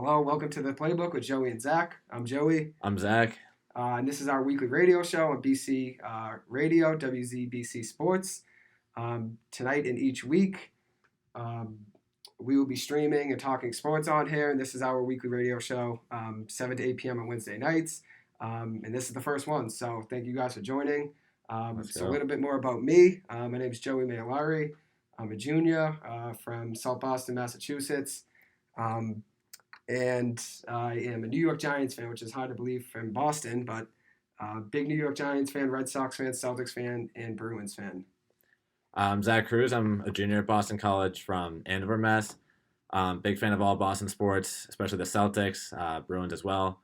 Hello, welcome to the Playbook with Joey and Zach. I'm Joey, I'm Zach. and this is our weekly radio show on BC Radio, WZBC Sports. Tonight and each week, um, we will be streaming and talking sports on here, and this is our weekly radio show, 7 to 8 p.m. on Wednesday nights. And this is the first one, so thank you guys for joining. Let's So a go. little bit more about me. My name is Joey Mayalari. I'm a junior from South Boston, Massachusetts. Um, and I am a New York Giants fan, which is hard to believe from Boston, but big New York Giants fan, Red Sox fan, Celtics fan, and Bruins fan. I'm Zach Cruz. I'm a junior at Boston College from Andover, Mass. Big fan of all Boston sports, especially the Celtics, Bruins as well.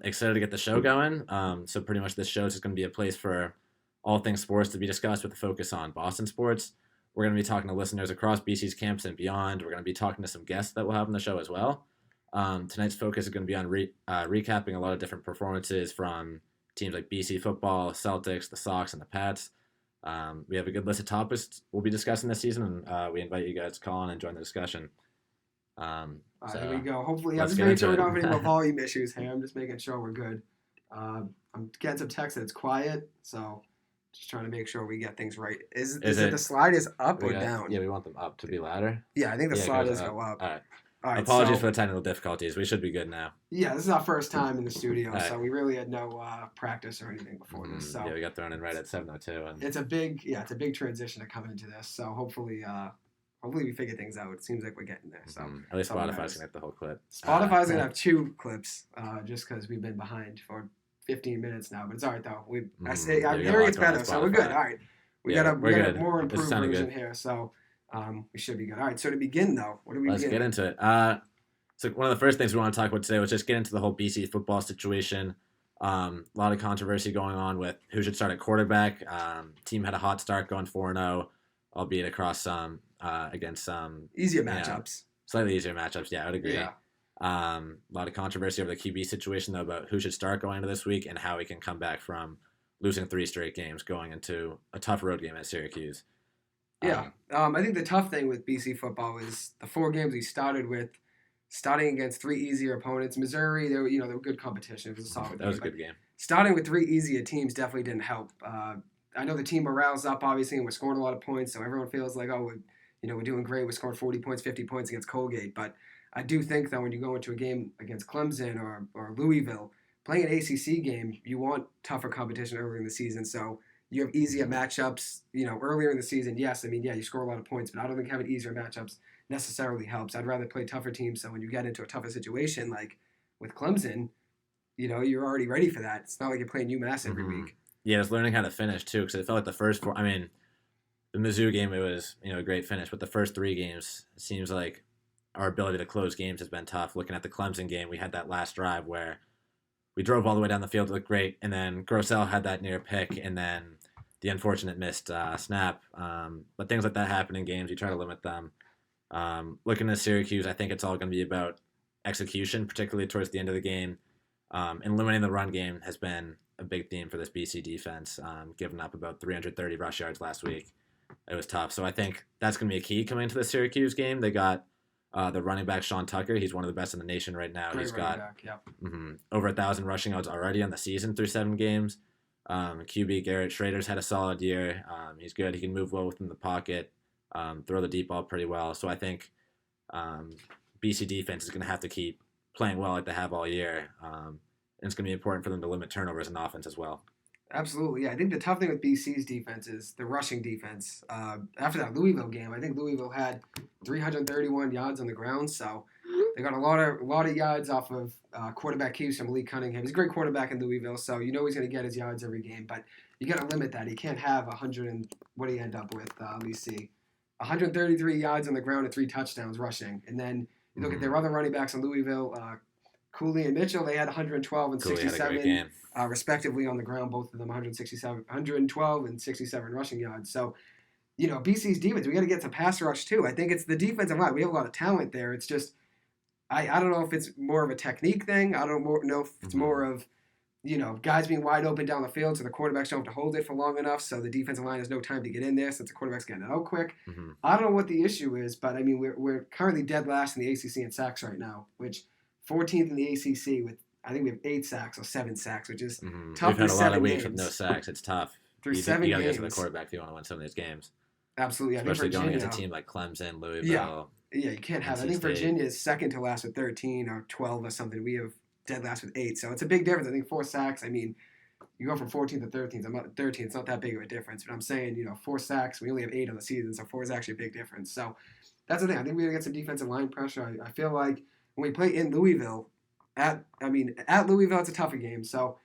Excited to get the show going. So pretty much this show is just going to be a place for all things sports to be discussed with a focus on Boston sports. We're going to be talking to listeners across BC's campus and beyond. We're going to be talking to some guests that we'll have on the show as well. Tonight's focus is going to be on recapping a lot of different performances from teams like BC football, Celtics, the Sox, and the Pats. We have a good list of topics we'll be discussing this season, and we invite you guys to call on and join the discussion. Here we go. Hopefully, I'm let's just get making into sure we it. don't have any more volume issues here. I'm just making sure we're good. I'm getting some text that it's quiet, so just trying to make sure we get things right. Is it the slide is up or down? Yeah, we want them up to be louder. Yeah, I think the Yeah, it slide goes does go up. All right. All right. Apologies So, for the technical difficulties. We should be good now. yeah, this is our first time in the studio, All right. we really had no practice or anything before this. So Yeah, we got thrown in right at 7:02, and it's a big transition to come into this. So hopefully we figure things out. It seems like we're getting there. So at least that's all that Spotify's matters. gonna get the whole clip. Spotify's gonna have 2 clips, just because we've been behind for 15 minutes now. But it's all right though. I'm we got a hearing lot it's going on better, so we're good. Spotify. All right, we Yeah, got we're a good. more This is improved sounding version good. here, so we should be good. All right, so to begin though, what do we Let's begin? get into it. So one of the first things we want to talk about today was just get into the whole BC football situation. A lot of controversy going on with who should start at quarterback. Team had a hot start going 4-0, albeit across some against some Easier matchups. slightly easier matchups. Yeah, I would agree. Yeah. A lot of controversy over the QB situation though about who should start going into this week and how he can come back from losing 3 straight games going into a tough road game at Syracuse. Yeah. I think the tough thing with BC football is the 4 games we started with, starting against 3 easier opponents. Missouri, they were good competition. It was a solid That was a game. good game. Starting with 3 easier teams definitely didn't help. I know the team morale's up, obviously, and we're scoring a lot of points, so everyone feels like, we're doing great. We're scoring 40 points, 50 points against Colgate. But I do think, though, when you go into a game against Clemson or Louisville, playing an ACC game, you want tougher competition earlier in the season. So you have easier matchups, earlier in the season. Yes, you score a lot of points, but I don't think having easier matchups necessarily helps. I'd rather play tougher teams, so when you get into a tougher situation like with Clemson, you're already ready for that. It's not like you're playing UMass every week. Yeah, it's learning how to finish too, because it felt like the first 4. I mean, the Mizzou game, it was a great finish, but the first 3 games, it seems like our ability to close games has been tough. Looking at the Clemson game, we had that last drive where we drove all the way down the field, it looked great, and then Grossell had that near pick, and then the unfortunate missed snap. But things like that happen in games. You try to limit them. Looking at Syracuse, I think it's all going to be about execution, particularly towards the end of the game. And limiting the run game has been a big theme for this BC defense, giving up about 330 rush yards last week. It was tough. So I think that's going to be a key coming into the Syracuse game. They got the running back, Sean Tucker. He's one of the best in the nation right now. He's got over 1,000 rushing yards already on the season through 7 games. QB Garrett Schrader's had a solid year. He's good. He can move well within the pocket, throw the deep ball pretty well. So I think BC defense is going to have to keep playing well like they have all year. And it's going to be important for them to limit turnovers in offense as well. Absolutely. Yeah, I think the tough thing with BC's defense is the rushing defense. After that Louisville game, I think Louisville had 331 yards on the ground, so they got a lot of yards off of quarterback keys from Malik Cunningham. He's a great quarterback in Louisville, so he's going to get his yards every game, but you got to limit that. He can't have 100 and what do you end up with? Let me see. 133 yards on the ground and 3 touchdowns rushing. And then you look at their other running backs in Louisville, Cooley and Mitchell, they had 112 and Cooley had a 67, great game. respectively on the ground, both of them 112 and 67 rushing yards. So, BC's defense, we got to get to pass rush too. I think it's the defensive line. We have a lot of talent there. It's just, I don't know if it's more of a technique thing. I don't know if it's more of, guys being wide open down the field so the quarterbacks don't have to hold it for long enough so the defensive line has no time to get in there since the quarterback's getting it out quick. I don't know what the issue is, but, we're currently dead last in the ACC in sacks right now, which 14th in the ACC with I think we have 8 sacks or 7 sacks, which is Mm-hmm. tough We've through had a lot of 7 weeks with no games. sacks. It's tough. Through You 7 got to get to the games, quarterback if you want to win some of these games, absolutely. I think especially going against a Virginia. team like Clemson, Yeah, Louisville, yeah, you can't have. I NC think State. Virginia is second to last with 13 or 12 or something. We have dead last with 8, so it's a big difference. I think 4 sacks. I mean, you go from 14 to 13. I'm not 13. It's not that big of a difference, but I'm saying 4 sacks. We only have 8 on the season, so 4 is actually a big difference. So that's the thing. I think we gotta get some defensive line pressure. I feel like when we play in Louisville, at Louisville, it's a tougher game. So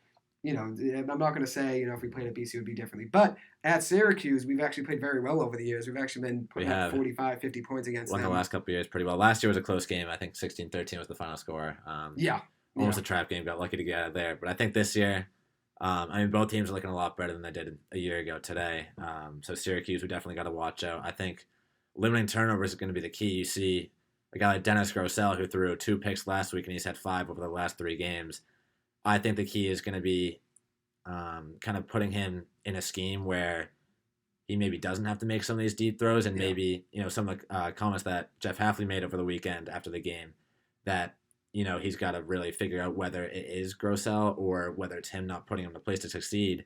I'm not going to say, if we played at BC, it would be differently. But at Syracuse, we've actually played very well over the years. We've actually been We putting up have 45, 50 points against won the them. last couple of years pretty well. Last year was a close game. I think 16-13 was the final score. Yeah. Almost a trap game. Got lucky to get out of there. But I think this year, both teams are looking a lot better than they did a year ago today. So Syracuse, we definitely got to watch out. I think limiting turnovers is going to be the key. You see a guy like Dennis Grosel, who threw 2 picks last week, and he's had 5 over the last 3 games. I think the key is going to be kind of putting him in a scheme where he maybe doesn't have to make some of these deep throws, and maybe some of the comments that Jeff Hafley made over the weekend after the game, that he's got to really figure out whether it is Grosel or whether it's him not putting him in a place to succeed.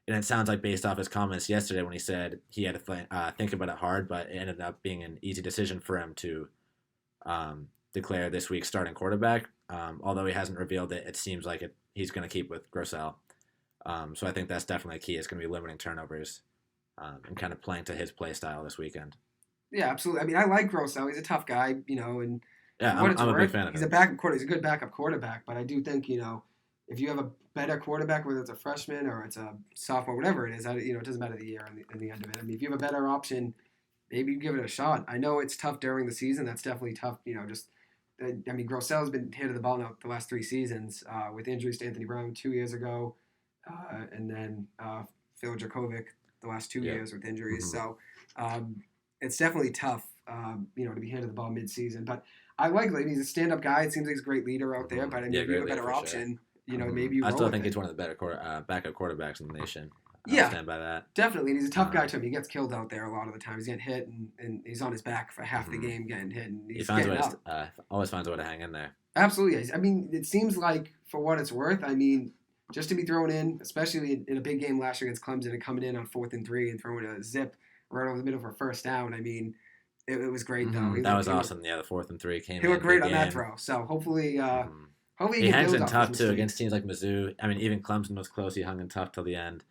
And it sounds like, based off his comments yesterday when he said he had to think about it hard, but it ended up being an easy decision for him to declare this week's starting quarterback. Although he hasn't revealed it, it seems like he's going to keep with Grosel. So I think that's definitely a key. It's going to be limiting turnovers and kind of playing to his play style this weekend. Yeah, absolutely. I mean, I like Grosel. He's a tough guy, and yeah, I'm a big fan of him. He's a backup quarterback. He's a good backup quarterback, but I do think, if you have a better quarterback, whether it's a freshman or it's a sophomore, whatever it is, it doesn't matter the year in the end of it. I mean, if you have a better option, maybe you give it a shot. I know it's tough during the season. That's definitely tough. Grosel's been handed the ball now the last 3 seasons with injuries to Anthony Brown 2 years ago, and then Phil Dracovic the last 2 years with injuries. Mm-hmm. So it's definitely tough, to be handed the ball mid-season. But I like him. He's a stand-up guy. It seems like he's a great leader out there. But if you have a better option, maybe you roll I still with think it. he's one of the better backup quarterbacks in the nation. I'll stand by that. Definitely. And he's a tough guy, too. He gets killed out there a lot of the time. He's getting hit, and he's on his back for half the game getting hit. And he finds always finds a way to hang in there. Absolutely. I mean, it seems like, for what it's worth, just to be thrown in, especially in a big game last year against Clemson and coming in on 4th and 3 and throwing a zip right over the middle for a first down, it was great, though. That was awesome. The 4th and 3 came in. He looked great on that throw. So hopefully, hopefully he hangs in tough, too, against teams like Mizzou. Even Clemson was close. He hung in tough till the end.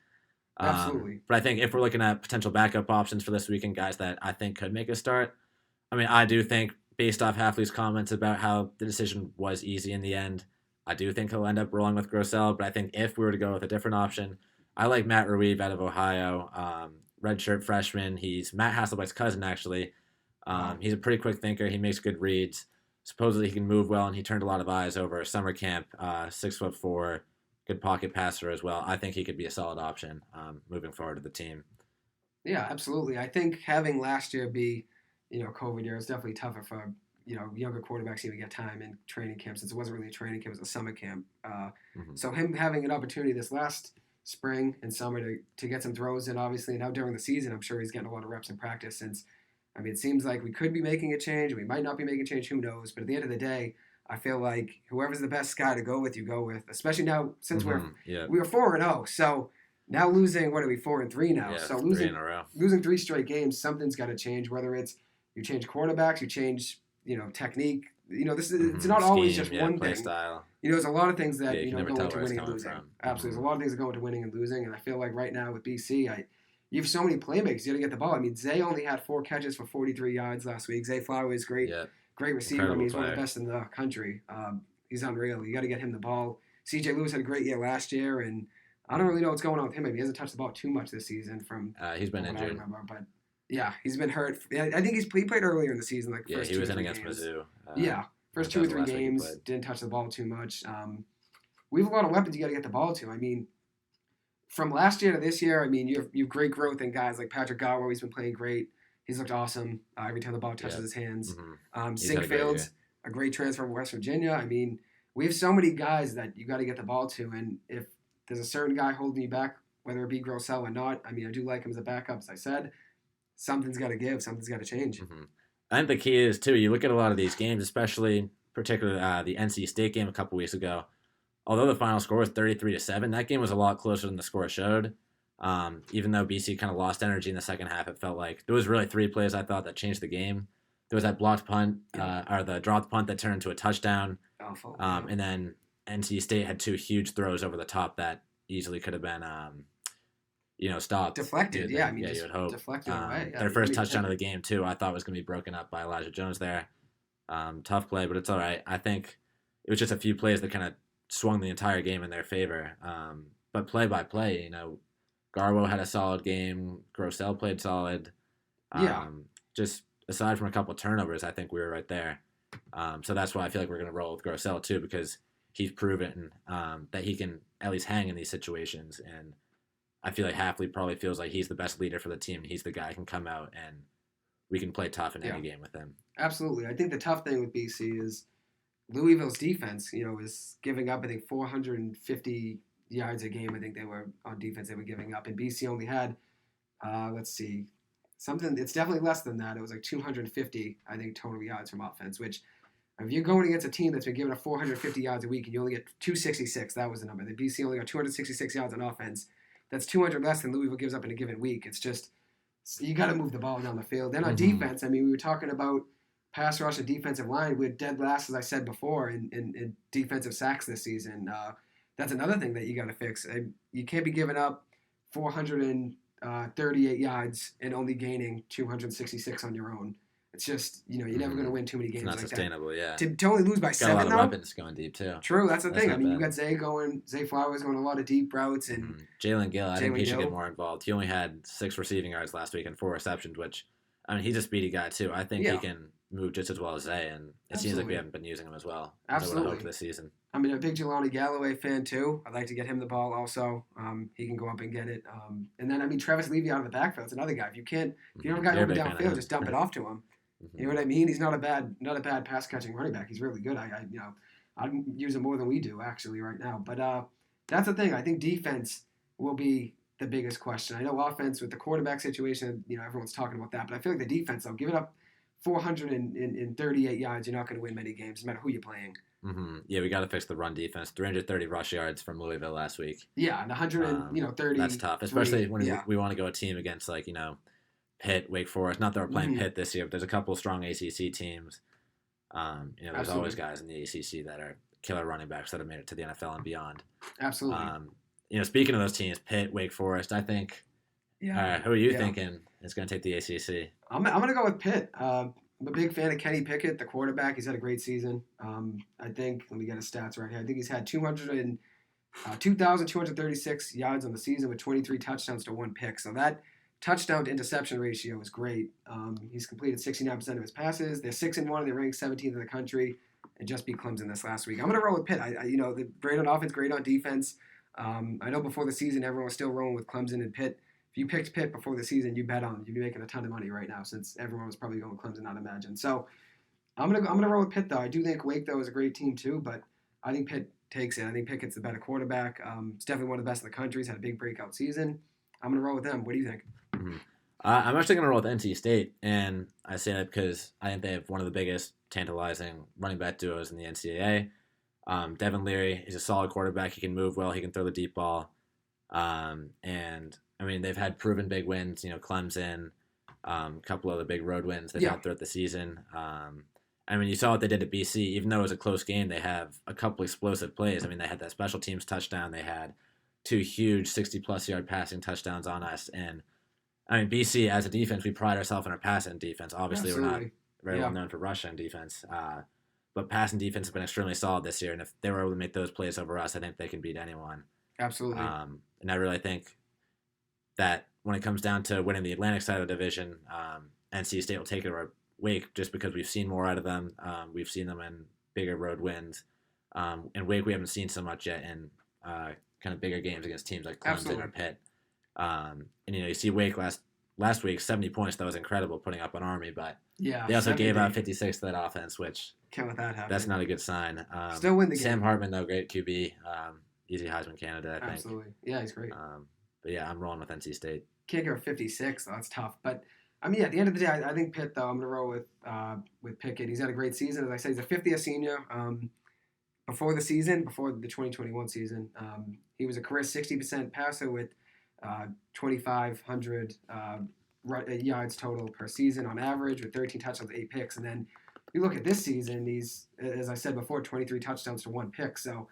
Absolutely. But I think if we're looking at potential backup options for this weekend, guys that I think could make a start, I do think, based off Hafley's comments about how the decision was easy in the end, I do think he'll end up rolling with Grosel. But I think if we were to go with a different option, I like Matt Ruiz out of Ohio, redshirt freshman. He's Matt Hasselbeck's cousin, actually. He's a pretty quick thinker. He makes good reads. Supposedly he can move well, and he turned a lot of eyes over summer camp. 6'4", good pocket passer as well. I think he could be a solid option moving forward to the team. Yeah, absolutely. I think having last year be, COVID year, it's definitely tougher for, younger quarterbacks to even get time in training camp, since it wasn't really a training camp, it was a summer camp. So him having an opportunity this last spring and summer to get some throws in, obviously, and now during the season, I'm sure he's getting a lot of reps in practice, since, it seems like we could be making a change. We might not be making a change. Who knows? But at the end of the day, I feel like whoever's the best guy to go with, you go with. Especially now, since we were 4-0. So now losing, what are we, 4-3 now? Yeah, so 3 in a row. Losing 3 straight games, something's got to change. Whether it's you change quarterbacks, you change technique. It's not always just one play thing. Style. There's a lot of things that you go never into winning and losing. Absolutely, there's a lot of things that go into winning and losing. And I feel like right now with BC, you have so many playmakers. You got to get the ball. Zay only had 4 catches for 43 yards last week. Zay Flower is great. Yeah. Great receiver. Incredible He's one of player. the best in the country. He's unreal. You got to get him the ball. CJ Lewis had a great year last year, and I don't really know what's going on with him. Maybe he hasn't touched the ball too much this season. He's been injured. I remember, but yeah, he's been hurt. I think he played earlier in the season, like first he 2 was or in 3 against games. Mizzou. First 2 or 3 games, didn't touch the ball too much. We have a lot of weapons you got to get the ball to. From last year to this year, you have great growth in guys like Patrick Garwo. He's been playing great. He's looked awesome every time the ball touches his hands. Sinkfield's a great transfer from West Virginia. We have so many guys that you got to get the ball to, and if there's a certain guy holding you back, whether it be Grosel or not, I do like him as a backup, as I said. Something's got to give. Something's got to change. I think the key is, too, you look at a lot of these games, especially particularly the NC State game a couple weeks ago. Although the final score was 33-7, that game was a lot closer than the score showed. Even though BC kind of lost energy in the second half, it felt like there was really 3 plays I thought that changed the game. There was that blocked punt, or the dropped punt that turned into a touchdown. Awful. And then NC State had 2 huge throws over the top that easily could have been, stopped. Deflected, yeah. I mean, you would hope. Deflected away. Their first touchdown of the game, too, I thought was going to be broken up by Elijah Jones there. Tough play, but it's all right. I think it was just a few plays that kind of swung the entire game in their favor. But play by play, Garwo had a solid game. Grossell played solid. Just aside from a couple of turnovers, I think we were right there. So that's why I feel like we're going to roll with Grossell too, because he's proven that he can at least hang in these situations. And I feel like Hafley probably feels like he's the best leader for the team. He's the guy who can come out and we can play tough in any game with him. Absolutely. I think the tough thing with BC is Louisville's defense, is giving up, I think, 450 yards a game. I think they were on defense they were giving up. And BC only had, it's definitely less than that. It was like 250, I think, total yards from offense, which if you're going against a team that's been giving up 450 yards a week and you only get 266, that was the number. The BC only got 266 yards on offense. That's 200 less than Louisville gives up in a given week. It's just, you got to move the ball down the field. Then on defense, we were talking about pass rush and defensive line. We're dead last, as I said before, in defensive sacks this season. That's another thing that you got to fix. You can't be giving up 438 yards and only gaining 266 on your own. It's just, you're never going to win too many games it's not like sustainable, that. yeah. To only lose by 7, got a lot of weapons going deep, too. True, that's the thing. You got Zay Flowers going a lot of deep routes. And Jalen Gill, I think he should get more involved. He only had 6 receiving yards last week and 4 receptions, which, he's a speedy guy, too. I think he can move just as well as Zay, and it seems like we haven't been using him as well as I would have hoped this season. I'm a big Jelani Galloway fan, too. I'd like to get him the ball also. He can go up and get it. And then, Travis Levy out of the backfield. It's another guy. If you don't got him downfield, just dump it off to him. You know what I mean? He's not a bad pass catching running back. He's really good. I'd use him more than we do actually right now. But that's the thing. I think defense will be the biggest question. I know offense with the quarterback situation, everyone's talking about that. But I feel like the defense, though, giving up 438 yards, you're not going to win many games, no matter who you're playing. Yeah, we got to fix the run defense. 330 rush yards from Louisville last week. Yeah, and 130. That's tough, especially when we want to go a team against Pitt, Wake Forest. Not that we're playing Pitt this year, but there's a couple of strong ACC teams. There's always guys in the ACC that are killer running backs that have made it to the NFL and beyond. Absolutely. Speaking of those teams, Pitt, Wake Forest, I think. Yeah. Who are you thinking is going to take the ACC? I'm going to go with Pitt. I'm a big fan of Kenny Pickett, the quarterback. He's had a great season. I think, let me get his stats right here. I think he's had 2,236 yards on the season with 23 touchdowns to 1 pick. So that touchdown to interception ratio is great. He's completed 69% of his passes. They're 6-1. They're ranked 17th in the country, and just beat Clemson this last week. I'm going to roll with Pitt. They're great on offense, great on defense. I know before the season everyone was still rolling with Clemson and Pitt. If you picked Pitt before the season, you bet on them. You'd be making a ton of money right now, since everyone was probably going with Clemson, I'd imagine. So I'm gonna roll with Pitt though. I do think Wake though is a great team too, but I think Pitt takes it. I think Pickett's the better quarterback. It's definitely one of the best in the country. He's had a big breakout season. I'm gonna roll with them. What do you think? I'm actually going to roll with NC State, and I say that because I think they have one of the biggest tantalizing running back duos in the NCAA. Devin Leary is a solid quarterback. He can move well. He can throw the deep ball. They've had proven big wins, Clemson, a couple of the big road wins they've had throughout the season. You saw what they did at BC. Even though it was a close game, they have a couple explosive plays. They had that special teams touchdown. They had 2 huge 60-plus yard passing touchdowns on us, and BC, as a defense, we pride ourselves in our passing defense. Obviously, we're not very well known for rushing defense. But passing defense has been extremely solid this year. And if they were able to make those plays over us, I think they can beat anyone. Absolutely. And I really think that when it comes down to winning the Atlantic side of the division, NC State will take it over Wake just because we've seen more out of them. We've seen them in bigger road wins. And Wake, we haven't seen so much yet in kind of bigger games against teams like Clemson or Pitt. You see Wake last week, 70 points. That was incredible, putting up an Army, but they also gave out 56 to that offense, which can't let that happen. That's not a good sign. Still win the game. Sam Hartman, though, great QB, easy Heisman candidate, I think. Absolutely, yeah, he's great. But yeah, I'm rolling with NC State. Can't go 56, though. That's tough. But I mean, at the end of the day, I think Pitt, though, I'm going to roll with Pickett. He's had a great season. As I said, he's a fifth-year senior. Before the season, before the 2021 season, he was a career 60% passer with 2,500 yards total per season on average with 13 touchdowns, 8 picks. And then you look at this season, he's, as I said before, 23 touchdowns to 1 pick. So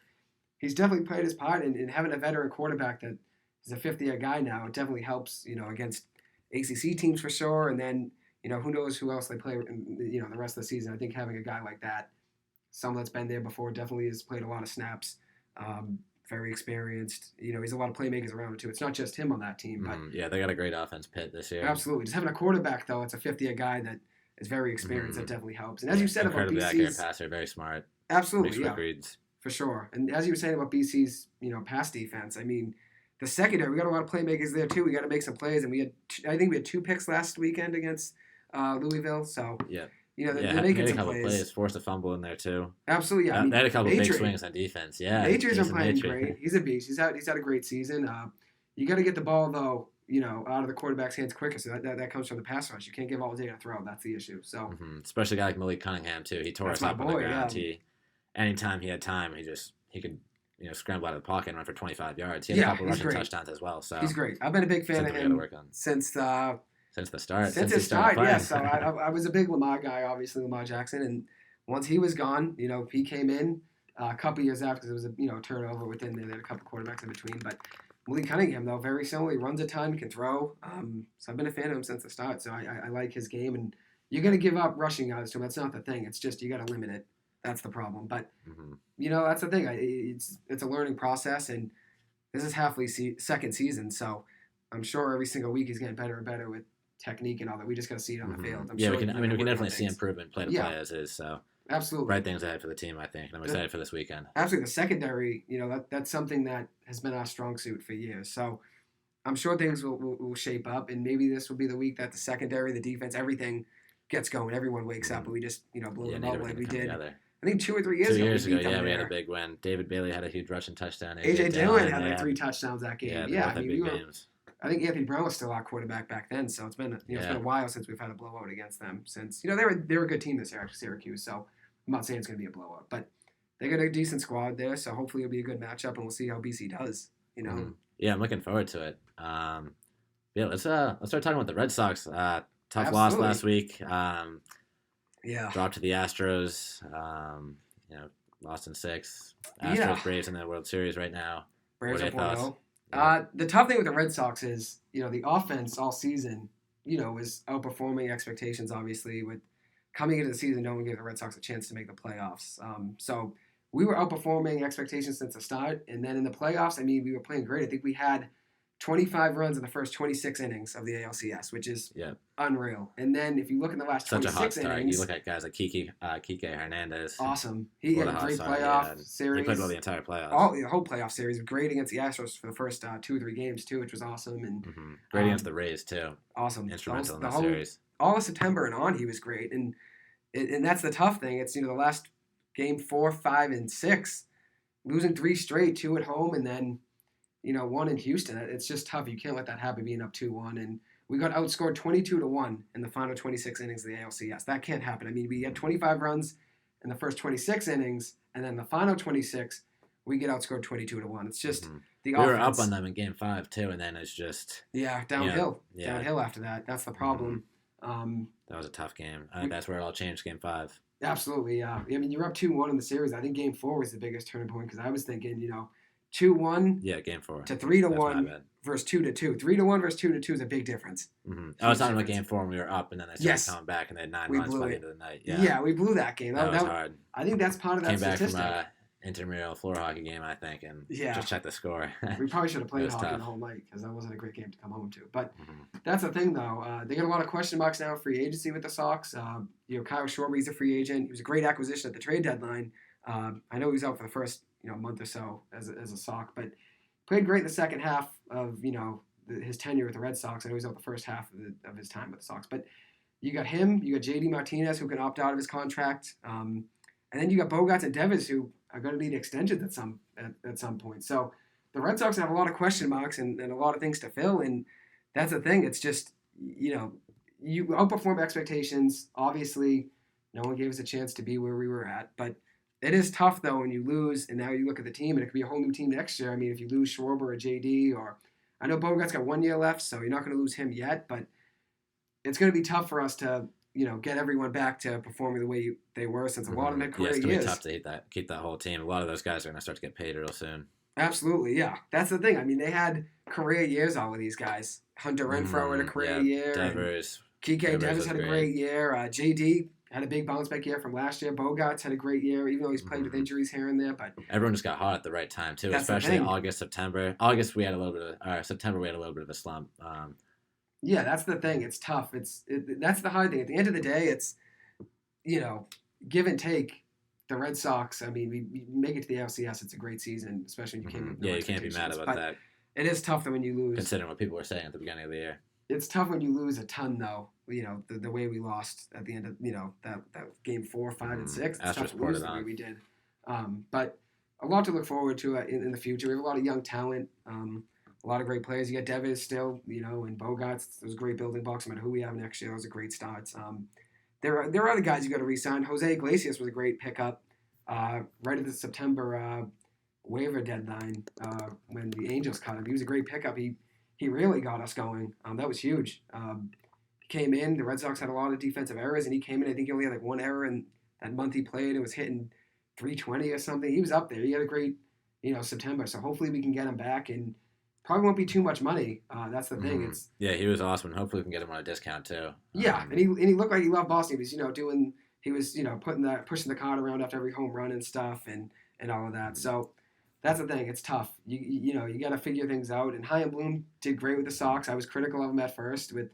he's definitely played his part. And having a veteran quarterback that is a fifth-year guy now, it definitely helps, against ACC teams for sure. And then, who knows who else they play, the rest of the season. I think having a guy like that, someone that's been there before, definitely has played a lot of snaps. Very experienced. He's a lot of playmakers around him too. It's not just him on that team, but yeah, they got a great offense, Pitt, this year. Absolutely. Just having a quarterback though, it's a 50-year guy that is very experienced. That definitely helps. And as you said about incredibly accurate BC's passer, very smart. absolutely, Makes quick reads. for sure. And as you were saying about BC's, pass defense, I mean, the secondary, we got a lot of playmakers there too. We got to make some plays, and I think we had 2 picks last weekend against Louisville. So yeah. they're made making a some couple plays. Forced a fumble in there too. Absolutely, yeah. They had a couple big swings on defense. Yeah, Nature's been playing great. He's a beast. He's had a great season. You got to get the ball though, out of the quarterback's hands quicker. So that comes from the pass rush. You can't give all day to throw. That's the issue. So especially a guy like Malik Cunningham too. He tore us up on the ground. Yeah. Anytime he had time, he could scramble out of the pocket and run for 25 yards. He had a couple rushing touchdowns as well. So he's great. I've been a big fan of him since the start. Since the start, yeah. So I was a big Lamar guy, obviously Lamar Jackson, and once he was gone, he came in a couple years after because it was a turnover within there. They had a couple quarterbacks in between, but Malik Cunningham though very similar. He runs a ton, can throw. So I've been a fan of him since the start. So I like his game, and you're gonna give up rushing yards to him. That's not the thing. It's just you got to limit it. That's the problem. But that's the thing. It's a learning process, and this is second season, so I'm sure every single week he's getting better and better with technique and all that. We just got to see it on the field. We can definitely see improvement play to play as is. So absolutely, right things ahead for the team, I think, and I'm excited for this weekend. Absolutely, the secondary, that's something that has been our strong suit for years. So I'm sure things will shape up, and maybe this will be the week that the secondary, the defense, everything gets going. Everyone wakes up, and we just blow them out like we did. I think 2 or 3 years ago. 2 years ago, we had a big win. David Bailey had a huge rushing touchdown. AJ Dillon had 3 touchdowns that game. Yeah, big games. I think Anthony Brown was still our quarterback back then, so it's been a while since we've had a blowout against them. Since they were a good team this year, actually, Syracuse. So I'm not saying it's going to be a blowout, but they got a decent squad there, so hopefully it'll be a good matchup, and we'll see how BC does. Yeah, I'm looking forward to it. Let's start talking about the Red Sox. Tough loss last week. Dropped to the Astros. Lost in 6. Astros, Braves in the World Series right now. Braves are 4-0. The tough thing with the Red Sox is, the offense all season, is outperforming expectations, obviously, with coming into the season, no one gave the Red Sox a chance to make the playoffs. So we were outperforming expectations since the start. And then in the playoffs, we were playing great. I think we had 25 runs in the first 26 innings of the ALCS, which is unreal. And then if you look in the last 26 innings... You look at guys like Kike Hernandez. Awesome. He had a great playoff series. He played well the entire playoffs. The whole playoff series. Great against the Astros for the first 2 or 3 games, too, which was awesome. And great against the Rays, too. Awesome. Instrumental in the series. All of September and on, he was great. And that's the tough thing. It's, the last game 4, 5, and 6, losing 3 straight, 2 at home, and then... 1 in Houston. It's just tough. You can't let that happen being up 2-1. And we got outscored 22-1 in the final 26 innings of the ALCS. That can't happen. We had 25 runs in the first 26 innings, and then the final 26, we get outscored 22-1. It's just the offense. We were up on them in Game 5 too, and then it's just downhill. Downhill after that. That's the problem. That was a tough game. I think that's where it all changed. Game 5. Absolutely, yeah. You're up 2-1 in the series. I think Game 4 was the biggest turning point because I was thinking, 2-1. Yeah, Game 4. To 3-1 versus 2-2. 3-1 versus 2-2 is a big difference. I was talking about Game 4 when we were up, and then they started coming back, and they had 9 runs by the end of the night. Yeah, we blew that game. That was hard. I think that's part of that statistic. Came back from intramural floor hockey game, I think, and just check the score. We probably should have played hockey the whole night because that wasn't a great game to come home to. But that's the thing, though. They got a lot of question marks now in free agency with the Sox. Kyle Schwarber's a free agent. He was a great acquisition at the trade deadline. I know he was out for the first month or so as a Sox, but played great in the second half of his tenure with the Red Sox. I know he was out the first half of his time with the Sox. But you got him. You got J.D. Martinez, who can opt out of his contract. And then you got Bogarts and Devers, who are going to need extensions at some point. So the Red Sox have a lot of question marks and a lot of things to fill. And that's the thing. It's just, you outperform expectations. Obviously, no one gave us a chance to be where we were at, but it is tough though when you lose, and now you look at the team, and it could be a whole new team next year. I mean, if you lose Schwarber or JD, or I know Bogart's got 1 year left, so you're not going to lose him yet, but it's going to be tough for us to get everyone back to performing the way they were, since a lot of them had Yeah, career it's gonna be years. tough to keep that whole team. A lot of those guys are gonna start to get paid real soon. Absolutely, yeah. That's the thing. I mean, they had career years, all of these guys. Hunter Renfro had a career Yeah, year. Devers. Kike Devers Davis was had a great. great year. JD had a big bounce back year from last year. Bogarts had a great year, even though he's played with injuries here and there. But Everyone just got hot at the right time too, that's the especially thing. August, September. August we had a little bit of, September we had a little bit of a slump. Yeah, that's the thing. It's tough. That's the hard thing. At the end of the day, it's you know give and take. The Red Sox. I mean, we make it to the LCS. It's a great season, especially when you came. Yeah, you can't be mad about but that. It is tough though when you lose. Considering what people were saying at the beginning of the year. It's tough when you lose a ton though. The way we lost at the end of that game 4, 5, and 6. It's tough to lose the way we did. But a lot to look forward to in the future. We have a lot of young talent. A lot of great players. You got Devers still, and Bogarts. Those great building blocks. No matter who we have next year, those are great starts. There are other guys you got to re-sign. Jose Iglesias was a great pickup. Right at the September waiver deadline when the Angels cut him, he was a great pickup. He really got us going. That was huge. He came in. The Red Sox had a lot of defensive errors, and he came in. I think he only had like one error in that month he played. It was hitting 320 or something. He was up there. He had a great, September. So hopefully we can get him back, and probably won't be too much money. That's the thing. Yeah, he was awesome. Hopefully we can get him on a discount too. Yeah, and he looked like he loved Boston. He was pushing the cart around after every home run and stuff, and all of that. So that's the thing. It's tough. You got to figure things out. And Chaim Bloom did great with the Sox. I was critical of him at first with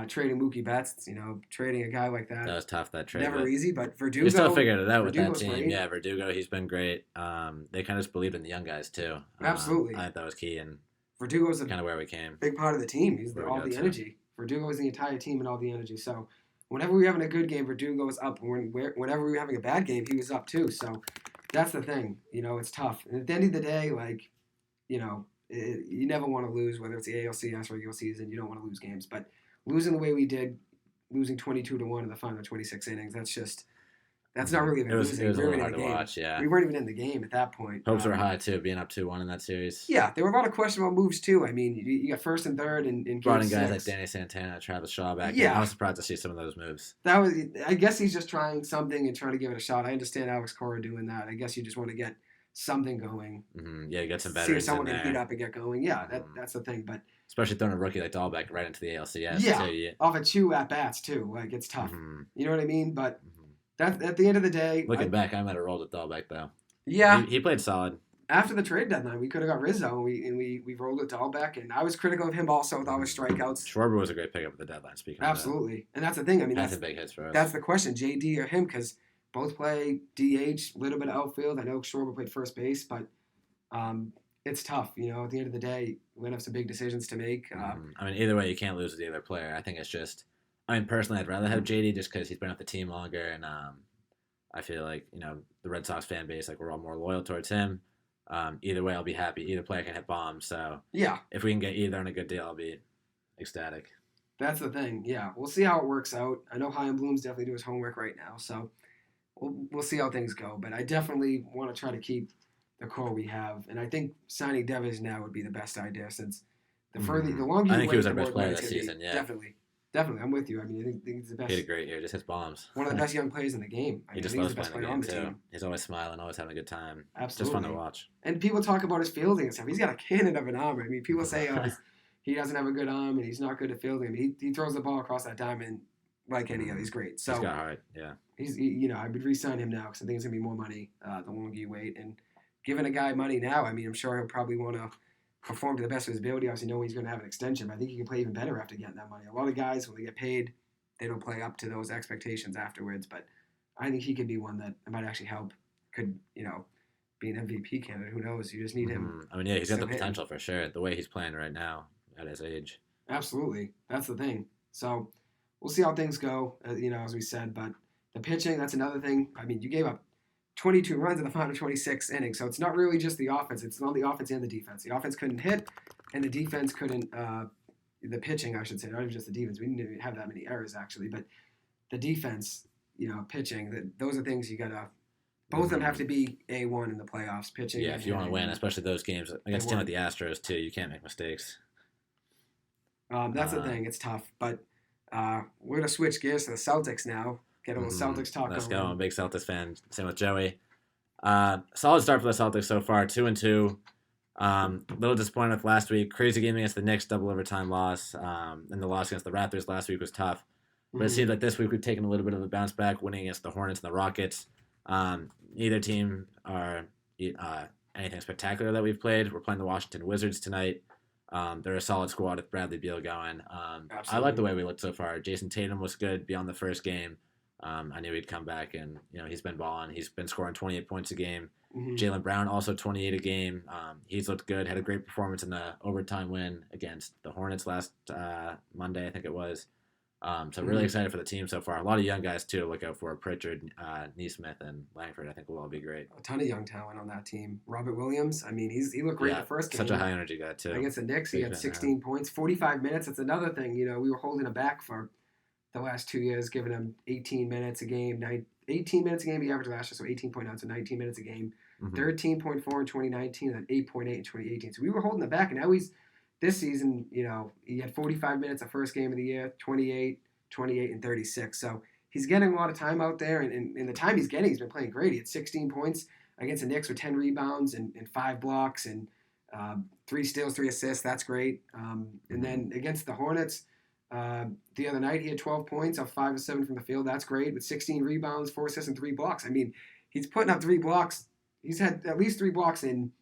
trading Mookie Betts. Trading a guy like that. That was tough. That trade. Never easy, but Verdugo. He still figured it out with that Verdugo's team. great. Yeah, Verdugo. He's been great. They kind of just believed in the young guys too. Absolutely. I think that was key, and Verdugo's kind of where we came. Big part of the team. He's all the energy. Verdugo is the entire team and all the energy. So whenever we were having a good game, Verdugo was up. Whenever we were having a bad game, he was up too. So that's the thing. It's tough. And at the end of the day, you never want to lose, whether it's the ALCS or regular season. You don't want to lose games. But losing the way we did, losing 22-1 in the final 26 innings, that's not really even losing. It was we a little hard to watch, yeah. We weren't even in the game at that point. Hopes were high, too, being up 2-1 in that series. Yeah, there were a lot of questionable moves, too. I mean, you got first and third in game brought in 6. guys like Danny Santana, Travis Shaw back. Yeah. I was surprised to see some of those moves. I guess he's just trying something and trying to give it a shot. I understand Alex Cora doing that. I guess you just want to get something going. Yeah, you get some veterans see if someone in can there. heat up and get going. Yeah, that's the thing. But especially throwing a rookie like Dahlbeck right into the ALCS. Yeah, too. Off of 2 at-bats, too. Like, it's tough. You know what I mean? But that at the end of the day... Looking back, I might have rolled with Dahlbeck, though. Yeah. He played solid. After the trade deadline, we could have got Rizzo, and we rolled with Dahlbeck, and I was critical of him also with all his strikeouts. Schwarber was a great pickup at the deadline, speaking Absolutely. Of that. And that's the thing. I mean, that's a big hit for us. That's the question, JD or him, because both play DH, a little bit of outfield. I know Schwarber played first base, but it's tough. At the end of the day, we're going to have some big decisions to make. I mean, either way, you can't lose with the other player. I think it's just... I mean, personally, I'd rather have JD just because he's been with the team longer, and I feel like, the Red Sox fan base, we're all more loyal towards him. Either way, I'll be happy. Either player can hit bombs. So yeah, if we can get either on a good deal, I'll be ecstatic. That's the thing. Yeah, we'll see how it works out. I know Chaim Bloom's definitely doing his homework right now, so we'll see how things go. But I definitely want to try to keep the core we have, and I think signing Devers now would be the best idea since the longer you I think wait, he was the our more best player it's this gonna be. season. Yeah, definitely, I'm with you. I mean, I think he's the best. He had a great year, just hits bombs. One of the best young players in the game. He just loves playing the game too. He's always smiling, always having a good time. Absolutely, just fun to watch. And people talk about his fielding and stuff. He's got a cannon of an arm. I mean, people say he doesn't have a good arm and he's not good at fielding. I mean, he throws the ball across that diamond like any other. He's great. So he's got heart. Yeah. I would re-sign him now because I think it's gonna be more money the longer you wait. And giving a guy money now, I mean, I'm sure he'll probably want to perform to the best of his ability. Obviously, knowing he's going to have an extension, but I think he can play even better after getting that money. A lot of guys, when they get paid, they don't play up to those expectations afterwards. But I think he could be one that might actually help. Could be an MVP candidate? Who knows? You just need him. I mean, yeah, he's got the potential for sure. The way he's playing right now at his age. Absolutely, that's the thing. So we'll see how things go. As we said, but the pitching, that's another thing. I mean, you gave up 22 runs in the final 26 innings. So it's not really just the offense. It's on the offense and the defense. The offense couldn't hit, and the defense couldn't, the pitching, I should say, not even just the defense. We didn't even have that many errors actually, but the defense, pitching. Those are things you gotta. Both of them have to be A1 in the playoffs. Pitching. Yeah, if you want to win, especially those games against a team like the Astros too, you can't make mistakes. That's the thing. It's tough, but we're gonna switch gears to the Celtics now. Get a little Celtics talk. Let's go. I'm a big Celtics fan. Same with Joey. Solid start for the Celtics so far. 2-2. A little disappointed with last week. Crazy game against the Knicks, double overtime loss. And the loss against the Raptors last week was tough. But it seems like this week we've taken a little bit of a bounce back, winning against the Hornets and the Rockets. Neither team are anything spectacular that we've played. We're playing the Washington Wizards tonight. They're a solid squad with Bradley Beal going. I like the way we looked so far. Jason Tatum was good beyond the first game. I knew he'd come back, and he's been balling. He's been scoring 28 points a game. Jaylen Brown also 28 a game. He's looked good. Had a great performance in the overtime win against the Hornets last Monday, I think it was. So really excited for the team so far. A lot of young guys too to look out for. Pritchard, Neesmith, and Langford I think will all be great. A ton of young talent on that team. Robert Williams, I mean, he looked great the first game. Such a high energy guy too. Against the Knicks, he had 16 points, 45 minutes. That's another thing. We were holding him back for the last 2 years, giving him 18 minutes a game. 18 minutes a game he averaged last year, so 18.9, so 19 minutes a game. 13.4 in 2019, and then 8.8 in 2018. So we were holding him back, and now this season, he had 45 minutes the first game of the year, 28, and 36. So he's getting a lot of time out there, and in the time he's getting, he's been playing great. He had 16 points against the Knicks with 10 rebounds and 5 blocks and 3 steals, 3 assists. That's great. And then against the Hornets, the other night he had 12 points off 5 of 7 from the field. That's great, with 16 rebounds, 4 assists, and 3 blocks. I mean, he's putting up 3 blocks. He's had at least 3 blocks in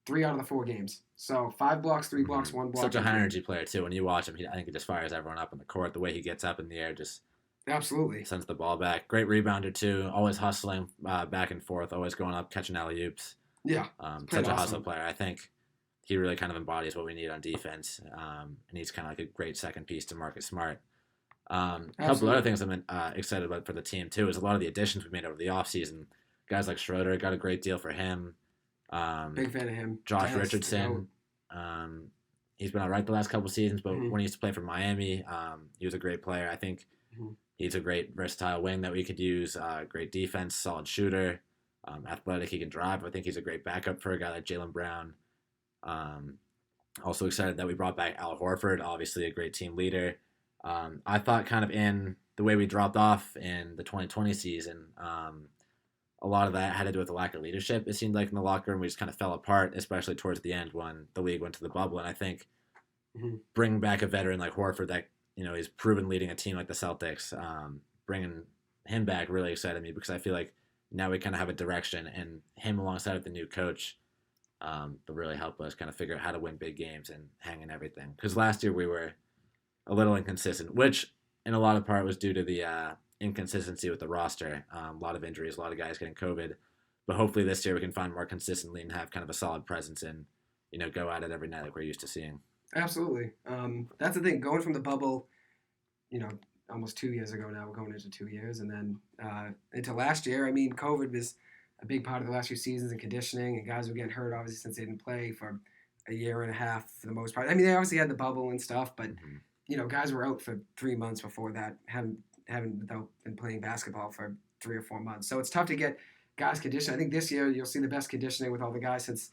3 out of the 4 games. So 5 blocks, 3 blocks, 1 block. Such a high energy player too. When you watch him, I think he just fires everyone up on the court. The way he gets up in the air just absolutely sends the ball back. Great rebounder too. Always hustling back and forth. Always going up, catching alley oops. Yeah. Such a hustle player. I think he really kind of embodies what we need on defense. And he's kind of like a great second piece to Marcus Smart. A couple other things I'm excited about for the team too is a lot of the additions we made over the offseason. Guys like Schroeder, got a great deal for him. Big fan of him. Josh Richardson. He's been all right the last couple seasons, but when he used to play for Miami, he was a great player. I think he's a great versatile wing that we could use. Great defense, solid shooter, athletic. He can drive. I think he's a great backup for a guy like Jaylen Brown. Also excited that we brought back Al Horford, obviously a great team leader. I thought kind of in the way we dropped off in the 2020 season, a lot of that had to do with the lack of leadership. It seemed like in the locker room we just kind of fell apart, especially towards the end when the league went to the bubble. And I think bringing back a veteran like Horford that he's proven leading a team like the Celtics, bringing him back really excited me because I feel like now we kind of have a direction, and him alongside with the new coach will really help us kind of figure out how to win big games and hang in everything. Because last year we were a little inconsistent, which in a lot of part was due to the inconsistency with the roster. A lot of injuries, a lot of guys getting COVID. But hopefully this year we can find more consistently and have kind of a solid presence and, go at it every night like we're used to seeing. Absolutely. That's the thing. Going from the bubble, almost 2 years ago now, we're going into 2 years. And then into last year, I mean, COVID was a big part of the last few seasons and conditioning. And guys were getting hurt, obviously, since they didn't play for a year and a half for the most part. I mean, they obviously had the bubble and stuff, but, guys were out for 3 months before that, haven't been playing basketball for 3 or 4 months. So it's tough to get guys conditioned. I think this year you'll see the best conditioning with all the guys since,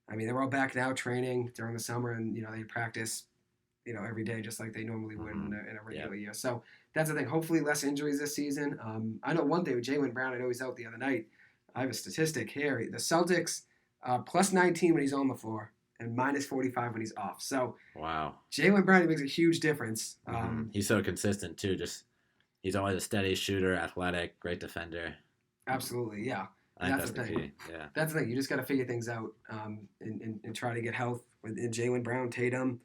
they're all back now training during the summer, and, they practice, every day just like they normally would in a regular year. So that's the thing. Hopefully less injuries this season. I know one thing with Jaylen Brown, I know he's out the other night. I have a statistic here. The Celtics, plus 19 when he's on the floor and minus 45 when he's off. So wow, Jaylen Brown, he makes a huge difference. He's so consistent too. He's always a steady shooter, athletic, great defender. Absolutely, yeah. I think that's the thing. Yeah, that's the thing. You just got to figure things out and try to get health. In Jaylen Brown, Tatum,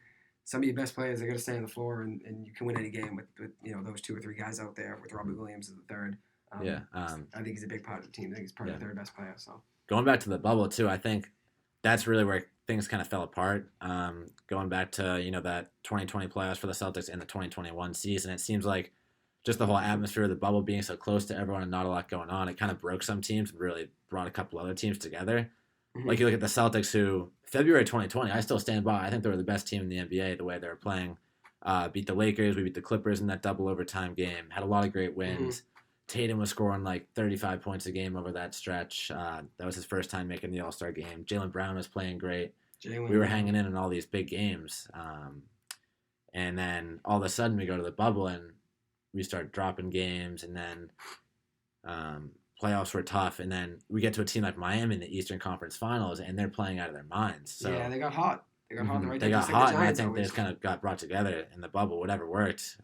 some of your best players are going to stay on the floor, and you can win any game with those 2 or 3 guys out there. With Robert Williams as the third. I think he's a big part of the team. I think he's probably the third best player. So going back to the bubble too, I think that's really where things kind of fell apart. Going back to that 2020 playoffs for the Celtics and the 2021 season, it seems like just the whole atmosphere of the bubble being so close to everyone and not a lot going on, it kind of broke some teams and really brought a couple other teams together. Like you look at the Celtics, who February 2020, I still stand by. I think they were the best team in the NBA the way they were playing Beat the Lakers. We beat the Clippers in that double overtime game. Had a lot of great Mm-hmm. wins. Tatum was scoring like 35 points a game over that stretch. That was his first time making the All-Star game. Jaylen Brown was playing great. We were hanging in all these big games. And then all of a sudden we go to the bubble and we start dropping games. And then playoffs were tough. And then we get to a team like Miami in the Eastern Conference Finals, and they're playing out of their minds. So yeah, they got hot. They got hot in the right They time, got just hot, like the and I Giants think they always. just kind of got brought together in the bubble, whatever worked.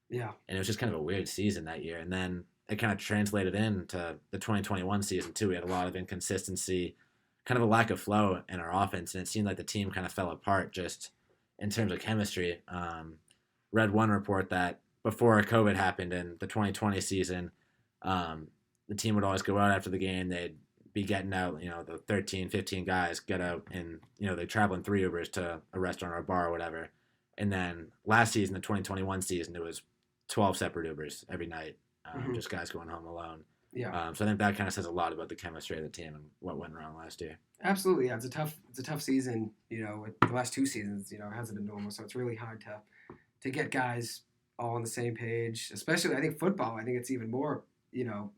Yeah. And it was just kind of a weird season that year. And then it kind of translated into the 2021 season, too. We had a lot of inconsistency, kind of a lack of flow in our offense, and it seemed like the team kind of fell apart just in terms of chemistry. Read one report that before COVID happened in the 2020 season, the team would always go out after the game. They'd be getting out, the 13, 15 guys get out and, they're traveling 3 Ubers to a restaurant or a bar or whatever. And then last season, the 2021 season, it was 12 separate Ubers every night, just guys going home alone. Yeah. So I think that kind of says a lot about the chemistry of the team and what went wrong last year. Absolutely. Yeah, it's a tough season. With the last 2 seasons, it hasn't been normal, so it's really hard to get guys all on the same page. Especially, I think football. I think it's even more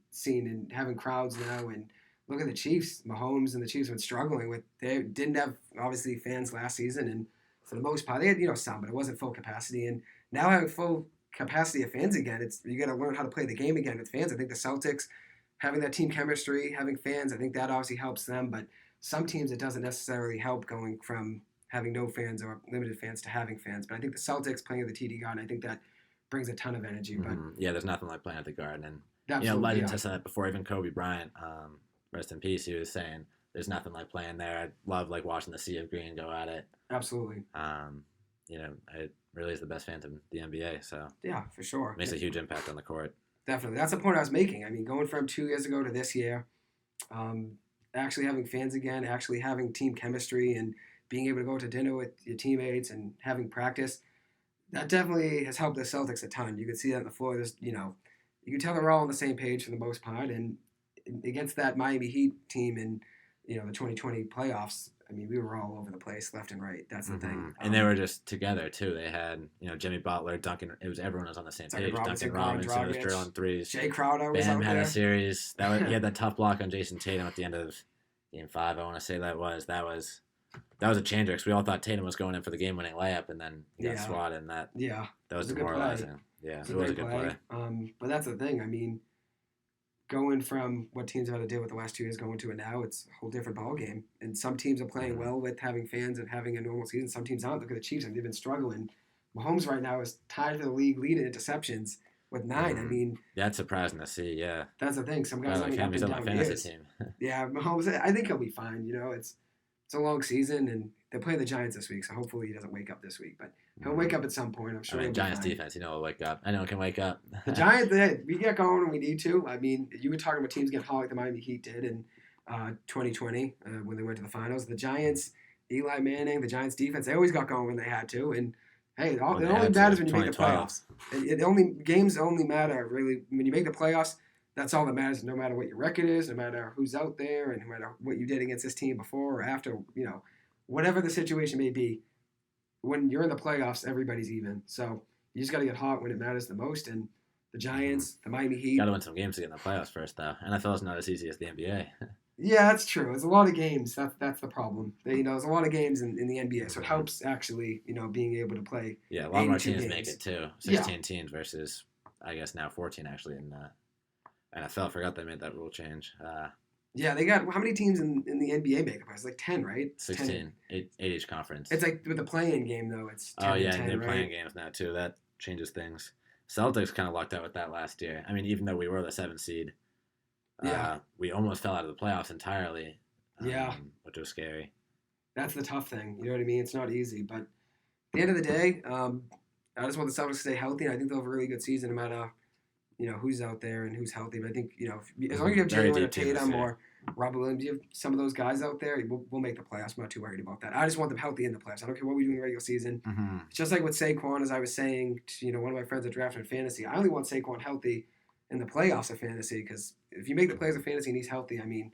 seen in having crowds now. And look at the Chiefs, Mahomes and the Chiefs have been struggling with. They didn't have obviously fans last season, and for the most part, they had some, but it wasn't full capacity. And now having full capacity of fans again, you got to learn how to play the game again with fans. I think the Celtics having that team chemistry, having fans, I think that obviously helps them. But some teams it doesn't necessarily help going from having no fans or limited fans to having fans. But I think the Celtics playing at the TD Garden, I think that brings a ton of energy. But yeah, there's nothing like playing at the Garden, and absolutely, legends have said that before. Even Kobe Bryant, rest in peace, he was saying there's nothing like playing there. I love watching the Sea of Green go at it. Absolutely. It really is the best fans in the NBA. So yeah, for sure, makes a huge impact on the court. Definitely, that's the point I was making. I mean, going from 2 years ago to this year, actually having fans again, actually having team chemistry, and being able to go to dinner with your teammates and having practice, that definitely has helped the Celtics a ton. You can see that on the floor. There's, you can tell they're all on the same page for the most part. And against that Miami Heat team in, the 2020 playoffs, I mean, we were all over the place, left and right. That's the thing. And they were just together too. They had, Jimmy Butler, Duncan. Everyone was on the same page. Duncan Robinson was drilling threes. Jay Crowder was Bam out had there. A series. He had that tough block on Jason Tatum at the end of Game 5. I want to say that was a changer because we all thought Tatum was going in for the game-winning layup, and then he got swatted. And that was demoralizing. Yeah, it was a good play. But that's the thing. I mean, going from what teams have had to deal with the last 2 years going to it now, it's a whole different ballgame. And some teams are playing well with having fans and having a normal season. Some teams aren't. Look at the Chiefs. They've been struggling. Mahomes right now is tied for the league lead in interceptions with 9. I mean, that's surprising to see. Yeah, that's the thing. Some guys like him. He's on my fantasy team. Yeah, Mahomes. I think he'll be fine. It's a long season, and they're playing the Giants this week, so hopefully he doesn't wake up this week. But he'll wake up at some point. I'm sure. Giants defense, he'll wake up. I know it can wake up. The Giants, we get going when we need to. I mean, you were talking about teams getting hot like the Miami Heat did in 2020 when they went to the finals. The Giants, Eli Manning, the Giants defense, they always got going when they had to. And hey, it only matters when you make the playoffs. Games only matter really when you make the playoffs. That's all that matters. No matter what your record is, no matter who's out there, and no matter what you did against this team before or after, whatever the situation may be. When you're in the playoffs, everybody's even. So you just got to get hot when it matters the most. And the Giants, the Miami Heat. Got to win some games to get in the playoffs first, though. NFL is not as easy as the NBA. Yeah, that's true. There's a lot of games. That's the problem. There's a lot of games in the NBA, so it helps actually, being able to play. Yeah, a lot more teams make it too. 16 teams versus, I guess now 14 actually in NFL. Forgot they made that rule change. Yeah, they got how many teams in the NBA make it? It's like 10, right? 16, 10. 8 each conference. It's like with the play-in game though. It's 10 10, they're right? playing games now too. That changes things. Celtics kind of lucked out with that last year. I mean, even though we were the 7th seed, we almost fell out of the playoffs entirely. Which was scary. That's the tough thing. You know what I mean? It's not easy, but at the end of the day, I just want the Celtics to stay healthy, and I think they'll have a really good season no matter who's out there and who's healthy. But I think as long as you have Jalen or Tatum or Robert Williams, you have some of those guys out there, we'll make the playoffs. I'm not too worried about that. I just want them healthy in the playoffs. I don't care what we do in the regular season. It's just like with Saquon, as I was saying to one of my friends that drafted in fantasy. I only want Saquon healthy in the playoffs of fantasy because if you make the playoffs of fantasy and he's healthy, I mean,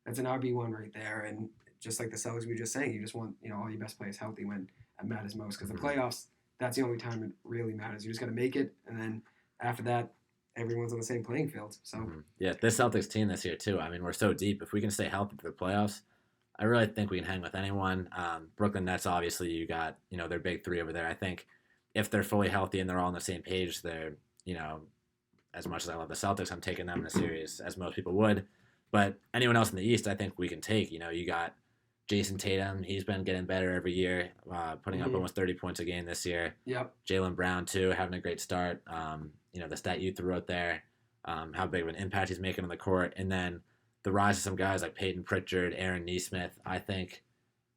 that's an RB1 right there. And just like the Celtics we were just saying, you just want all your best players healthy when it matters most because the playoffs, that's the only time it really matters. You just got to make it, and then after that, everyone's on the same playing field. So Yeah, this Celtics team this year too. I mean, we're so deep. If we can stay healthy for the playoffs, I really think we can hang with anyone. Brooklyn Nets, obviously, you got their big three over there. I think if they're fully healthy and they're all on the same page, they're as much as I love the Celtics, I'm taking them in a series as most people would. But anyone else in the East, I think we can take. You got Jason Tatum. He's been getting better every year, putting up almost 30 points a game this year. Yep. Jaylen Brown too, having a great start. The stat you threw out there, how big of an impact he's making on the court, and then the rise of some guys like Peyton Pritchard, Aaron Nesmith. I think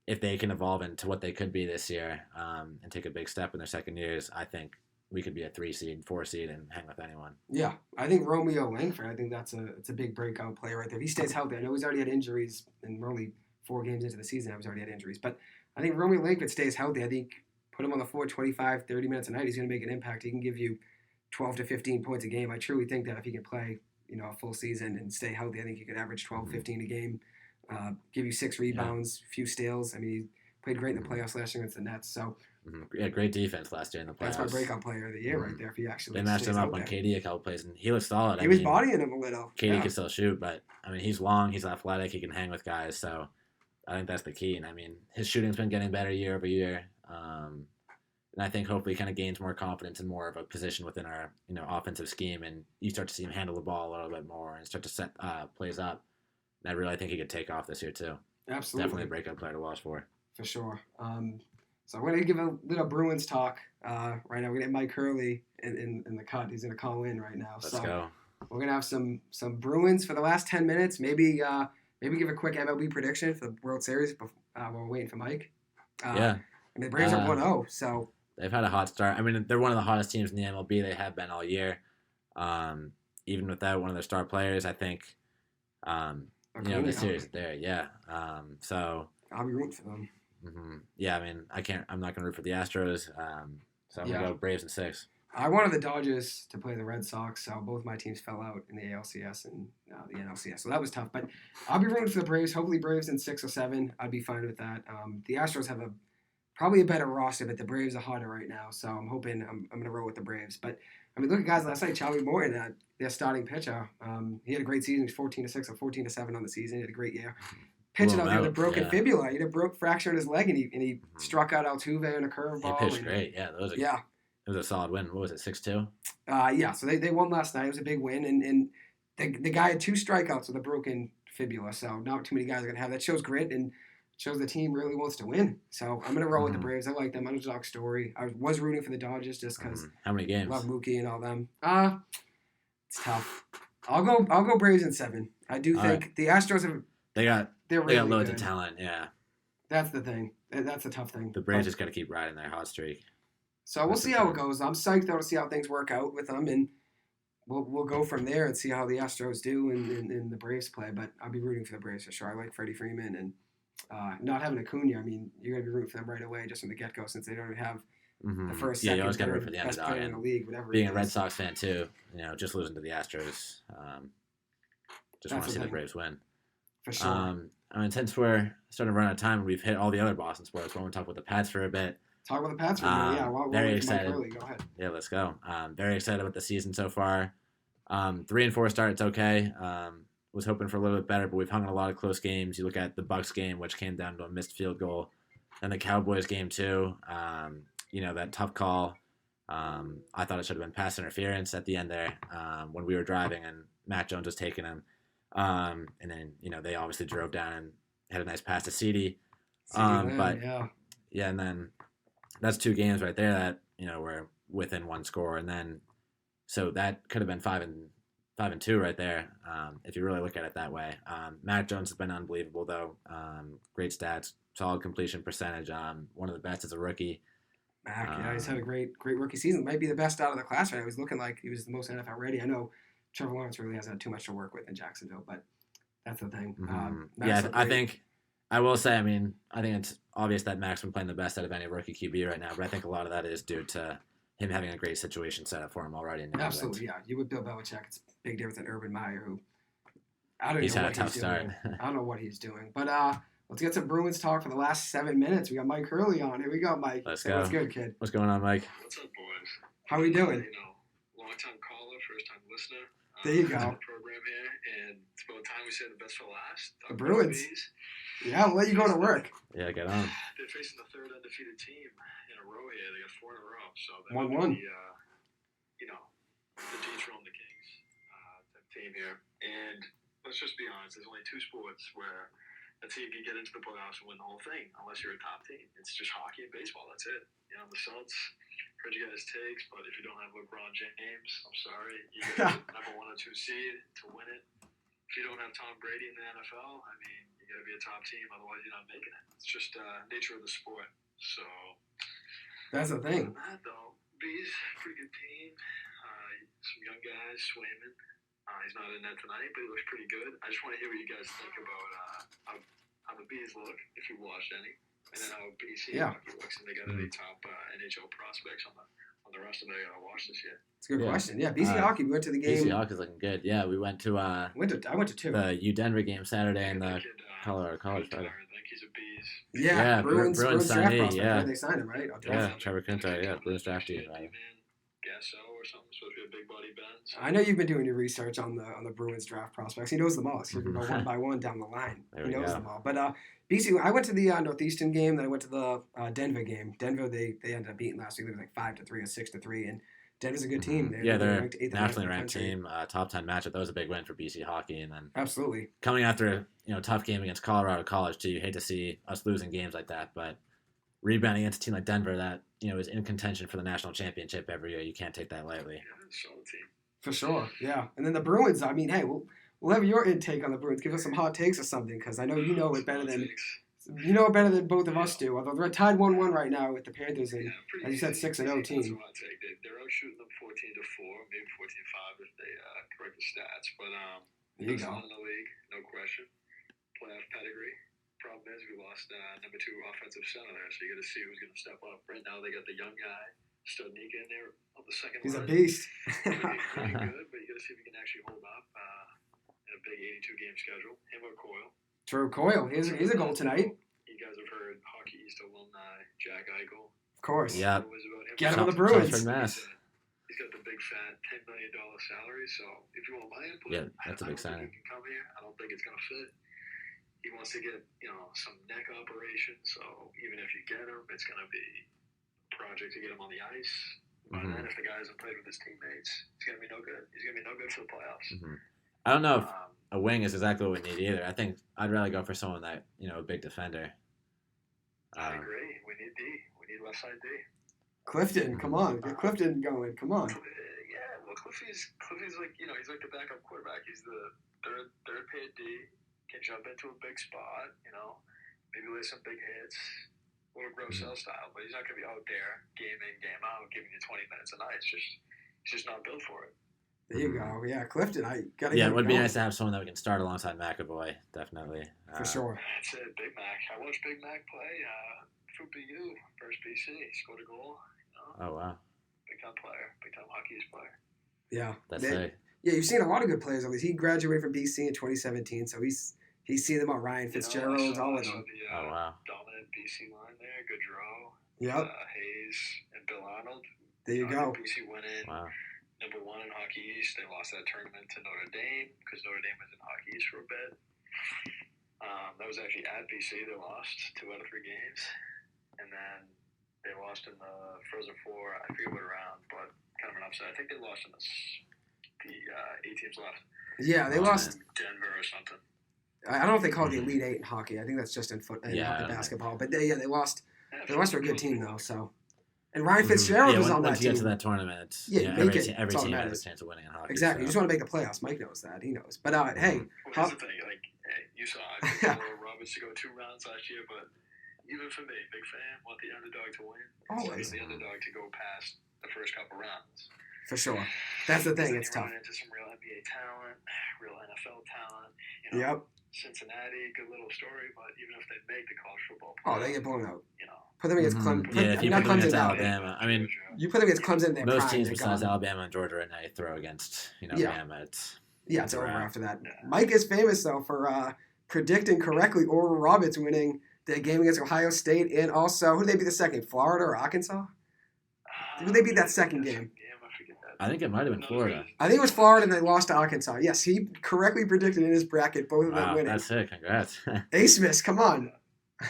if they can evolve into what they could be this year and take a big step in their second years, I think we could be a 3 seed, 4 seed, and hang with anyone. Yeah, I think Romeo Langford. I think it's a big breakout player right there. If he stays healthy, I know he's already had injuries, and we're only 4 games into the season. He's already had injuries, but I think Romeo Langford stays healthy. I think put him on the floor 25, 30 minutes a night, he's going to make an impact. He can give you 12 to 15 points a game. I truly think that if he can play, a full season and stay healthy, I think he could average 12, 15 a game, give you 6 rebounds, few steals. I mean, he played great in the playoffs last year against the Nets. So yeah, great defense last year in the playoffs. that's my breakout player of the year right there. If he actually they matched him up on KD a couple plays, and he looked solid. He was bodying him a little. KD can still shoot, but I mean, he's long, he's athletic, he can hang with guys. So I think that's the key. And I mean, his shooting's been getting better year over year. And I think hopefully he kind of gains more confidence and more of a position within our offensive scheme, and you start to see him handle the ball a little bit more and start to set plays up. And I really think he could take off this year too. Absolutely, definitely a breakout player to watch for sure. So I'm going to give a little Bruins talk right now. We're going to get Mike Hurley in the cut. He's going to call in right now. Let's go. We're going to have some Bruins for the last 10 minutes. Maybe give a quick MLB prediction for the World Series while we're waiting for Mike. Yeah. I mean, the Braves are 1-0, so they've had a hot start. I mean, they're one of the hottest teams in the MLB. They have been all year. Even without one of their star players, I think, the series is there. Yeah. So I'll be rooting for them. Mm-hmm. Yeah, I mean, I'm not going to root for the Astros. So I'm going to go Braves in 6. I wanted the Dodgers to play the Red Sox, so both my teams fell out in the ALCS and the NLCS. So that was tough. But I'll be rooting for the Braves. Hopefully Braves in 6 or 7. I'd be fine with that. The Astros have probably a better roster, but the Braves are hotter right now. So I'm hoping I'm going to roll with the Braves. But, I mean, look at guys last night. Charlie Morton, their starting pitcher. He had a great season. He was 14-6 or 14-7 on the season. He had a great year. Pitching out there with a broken fibula. He had a fracture in his leg, and he struck out Altuve in a curveball. He pitched great. Yeah, it was a solid win. What was it, 6-2? Yeah, so they won last night. It was a big win, and the guy had 2 strikeouts with a broken fibula, so not too many guys are going to have that. Shows grit and shows the team really wants to win. So I'm going to roll with the Braves. I like them. Underdog story. I was rooting for the Dodgers just because how many games? Love Mookie and all them. It's tough. I'll go Braves in 7. I do think the Astros have. They got really loads good. of talent. Yeah, that's the thing. That's the tough thing. The Braves just got to keep riding their hot streak. So we'll see how it goes. I'm psyched though to see how things work out with them, and we'll go from there and see how the Astros do and the Braves play. But I'll be rooting for the Braves for sure. I like Freddie Freeman, and not having Acuna. I mean, you're gonna be rooting for them right away just from the get go since they don't have the first, second, you always got to root third for the best underdog player in the league. Whatever. Being a Red Sox fan too, just losing to the Astros, just want to see the Braves win. For sure. I mean, since we're starting to run out of time and we've hit all the other Boston sports, why don't we talk about the Pats for a bit? Talk about the Pats for a minute. Yeah, very excited. Go ahead. Yeah, let's go. Very excited about the season so far. 3-4 start, it's okay. Was hoping for a little bit better, but we've hung in a lot of close games. You look at the Bucks game, which came down to a missed field goal, and the Cowboys game too. That tough call. I thought it should have been pass interference at the end there when we were driving and Matt Jones was taking him. And then they obviously drove down and had a nice pass to CeeDee. And then that's 2 games right there that were within 1 score, and then so that could have been 5-2 right there if you really look at it that way. Matt Jones has been unbelievable though. Great stats, solid completion percentage. One of the best as a rookie. Mac, he's had a great rookie season. Might be the best out of the class right now. He was looking like he was the most NFL ready. I know Trevor Lawrence really hasn't had too much to work with in Jacksonville, but that's the thing. I think I will say, I mean, I think it's obvious that Mac's been playing the best out of any rookie QB right now, but I think a lot of that is due to him having a great situation set up for him already. Absolutely, yeah. You with Bill Belichick, it's a big difference than Urban Meyer, who he's had a tough start. I don't know what he's doing. But Let's get some Bruins talk for the last 7 minutes. We got Mike Hurley on. Here we go, Mike. Let's Say go. what's good, kid? What's going on, Mike? What's up, boys? How are we doing? Long-time caller, first-time listener. There you go. The program here, and it's about time we say the best for last. The Bruins. Yeah, we'll let you go to work. Yeah, get on. They're facing the third undefeated team in a row here. They got 4 in a row, so they're 1-1. The Detroit the Kings type team here. And let's just be honest, there's only 2 sports where a team can get into the playoffs and win the whole thing, unless you're a top team. It's just hockey and baseball. That's it. The Celtics, heard you guys' takes, but if you don't have LeBron James, I'm sorry. You got the number 1 or 2 seed to win it. If you don't have Tom Brady in the NFL, I mean, you got to be a top team, otherwise you're not making it. It's just nature of the sport. So That's the thing. That though, Bees, pretty good team. Some young guys, Swayman. He's not in that tonight, but he looks pretty good. I just want to hear what you guys think about how the Bees look, if you watched any, and then how BC hockey looks, and they got any top NHL prospects on the roster they got to watch this year. It's a good question. Yeah, BC hockey. We went to the game. BC hockey's looking good. Yeah, we went to. I went to 2. The U-Denver game Saturday and the Colorado College Friday. I think he's a Bees. Yeah, Bruins draft signed prospect. yeah. They signed him, right? Yeah, Trevor Kuntar. Yeah, Bruins drafted. Right. Gasso or something, supposed to be a big body Ben. So. I know you've been doing your research on the Bruins draft prospects. He knows them all. So you can go one by one down the line. He knows them all. But BC, I went to the Northeastern game. Then I went to the Denver game. Denver, they ended up beating last week. It was like 5-3 or 6-3, and Denver's a good team. They're ranked nationally ranked team, top 10 matchup. That was a big win for BC hockey, and then absolutely coming after a tough game against Colorado College too. You hate to see us losing games like that, but rebounding against a team like Denver that is in contention for the national championship every year, you can't take that lightly. Yeah, solid team. For sure, yeah. And then the Bruins. I mean, hey, we'll have your intake on the Bruins. Give us some hot takes or something, because I know you know it better than both of us do. Although they're tied 1-1 right now with the Panthers, and as you said, 6-0 team. They're out shooting them 14-4, maybe 14-5 if they correct the stats. But there you go. In the league, no question. Playoff pedigree. Problem is we lost number 2 offensive center there, so you got to see who's going to step up. Right now they got the young guy, Studnicka, in there on the second He's line. a beast. Pretty good, but you got to see if he can actually hold up in a big 82-game schedule. Him or Coyle. True, Coyle. He's a goal tonight. You guys have heard Hockey East alumni Jack Eichel. Of course. Yeah. Get him on the Bruins. He's got the big fat $10 million salary, so if you want my input, that's a big signing. He can come here. I don't think it's going to fit. He wants to get, some neck operation, so even if you get him, it's going to be a project to get him on the ice. But then if the guy hasn't played with his teammates, it's going to be no good. He's going to be no good for the playoffs. I don't know if a wing is exactly what we need either. I think I'd rather go for someone that, a big defender. I agree. We need D. We need left side D. Clifton, come on. Get Clifton going. Come on. Yeah, well, Cliffy's like, he's like the backup quarterback. He's the third paid D. Can jump into a big spot, maybe lay some big hits, or Grossell style, but he's not going to be out there game in, game out, giving you 20 minutes a night. He's just not built for it. There you go. Yeah, Clifton, I got to it would be nice to have someone that we can start alongside McAvoy, definitely. For sure. That's it, Big Mac. I watched Big Mac play for BU, first BC. He scored a goal. Oh, wow. Big time player, big time hockey player. Yeah. That's it. Yeah, you've seen a lot of good players. He graduated from BC in 2017, so he's seen them on Ryan Fitzgerald, all of them. Oh, wow. Dominant BC line there, Gaudreau, Yep. Hayes, and Bill Arnold. There you go. BC went in number 1 in Hockey East. They lost that tournament to Notre Dame because Notre Dame was in Hockey East for a bit. That was actually at BC. They lost 2 out of 3 games. And then they lost in the Frozen Four. I forget what round, but kind of an upset. I think they lost in the 8 teams left. Yeah, they lost Denver or something. I don't know if they call it the Elite Eight in hockey. I think that's just in hockey basketball. But they lost. They lost to a good team though. So, and Ryan Fitzgerald was on that team. Once you get to that tournament, every team has a chance of winning in hockey. Exactly. You just want to make the playoffs. Mike knows that. He knows. But hey, here's the thing. You saw I picked Roberts to go 2 rounds last year, but even for me, big fan, want the underdog to win. Always the underdog to go past the first couple rounds. For sure. That's the thing. It's tough. Run into some real NBA talent, real NFL talent. Yep. Cincinnati, good little story, but even if they make the college football playoffs, they get blown out. Put them against Clemson. Yeah, if you put them against Alabama, I mean, you put them against Clemson. Most teams besides Alabama and Georgia right now, you throw against Bama. It's over after that. Yeah. Mike is famous though for predicting correctly Oral Roberts winning the game against Ohio State, and also who did they beat the second? Florida or Arkansas? Who did they beat that second game? I forget that. I think it might have been Florida. I think it was Florida, and they lost to Arkansas. Yes, he correctly predicted in his bracket both of them Wow, winning. that's it. Congrats. A-Smith, come on.